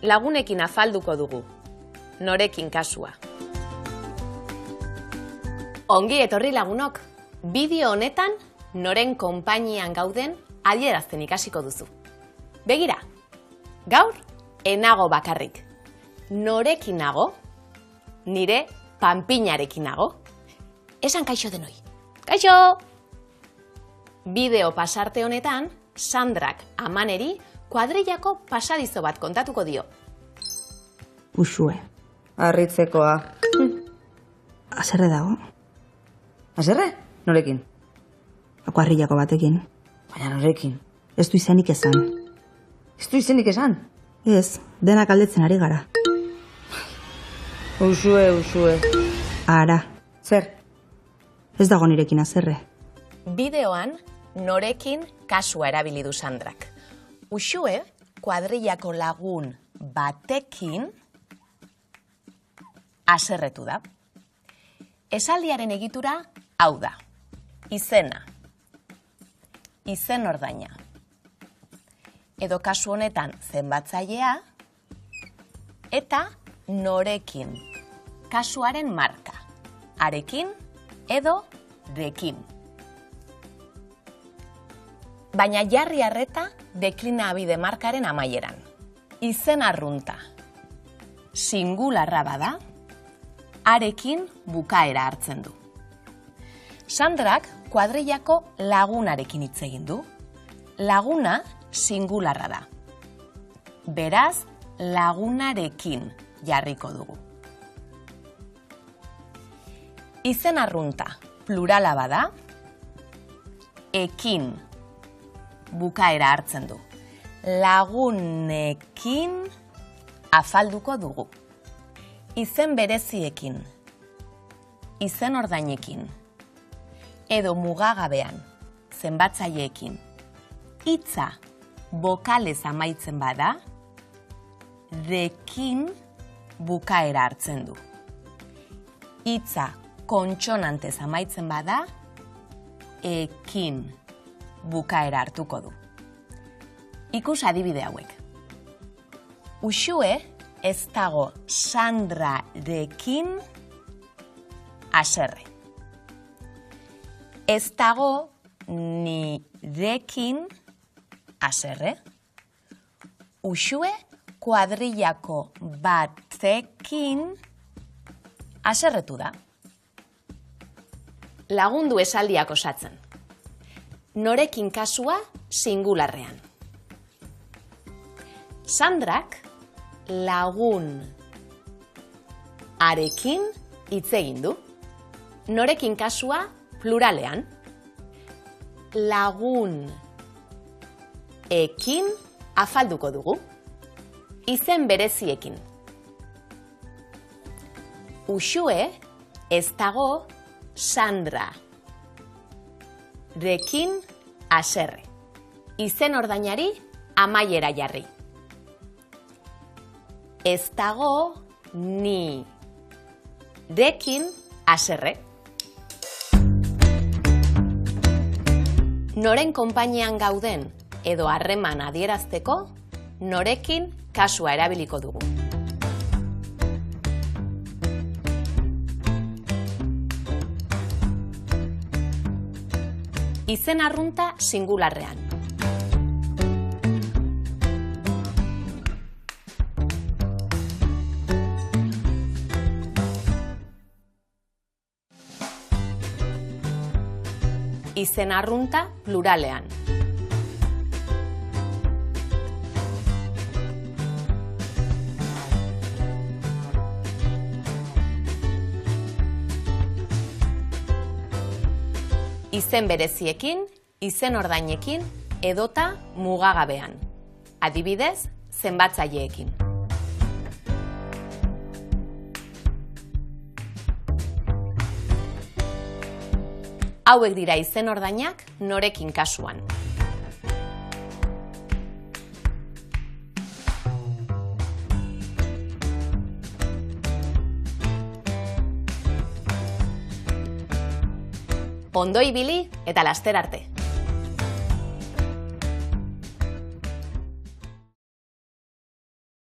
lagunekin afalduko dugu. Norekin kasua. Ongi etorri lagunok. Bideo honetan noren konpainian gauden adierazten ikasiko duzu. Begira, gaur enago bakarrik. Norekin nago? Nire panpinarekin nago. Esan kaixo denoi. Kaixo! Bideo pasarte honetan, Sandrak amaneri kuadrillako pasadizo bat kontatuko dio. Uxue. Harritzekoa. Haserre dago. Haserre? Norekin? Kuadrillako batekin. Baina norekin? Ez du izenik esan. Ez du izenik esan? Ez, denak aldetzen ari gara. Uxue. Ara, Zer? ez dago nirekin haserre. Bideoan norekin kasua erabili du Sandrak. Uxue kuadrillako lagun batekin haserretu da. Esaldiaren egitura hau da. Izena, izen ordaina, edo kasu honetan zenbatzailea, eta norekin, kasuaren marka, arekin edo rekin. Baina jarri arreta deklinabide markaren amaieran. Izen arrunta, singularra bada, arekin bukaera hartzen du. Sandrak kuadrillako lagunarekin hitz egin du. Laguna singularra da. Beraz, lagunarekin jarriko dugu. Izen arrunta plurala bada, ekin bukaera hartzen du. Lagunekin afalduko dugu. Izen bereziekin, izen ordainekin, edo mugagabean, zenbatzaileekin, hitza bokalez amaitzen bada, rekin bukaera hartzen du. Hitza kontsonantez amaitzen bada, ekin bukaera hartuko du. Ikus adibide hauek. Uxue ez dago Sandrarekin haserre. Ez dago nirekin haserre. Uxue kuadrillako batekin haserretu da. Lagundu esaldiak osatzen. Norekin kasua singularrean. Sandrak lagun arekin hitz egin du. Norekin kasua pluralean. Lagun ekin afalduko dugu. Izen bereziekin. Uxue ez dago Sandra rekin haserre. Izen ordainari amaiera jarri. Ez dago ni rekin haserre. Noren konpainian gauden edo harreman adierazteko, norekin kasua erabiliko dugu. Izen arrunta singularrean. Izen arrunta pluralean. Izen bereziekin, izen ordainekin, edota mugagabean. Adibidez, zenbatzaileekin. Hauek dira izen ordainak norekin kasuan. Ondo ibili eta laster arte.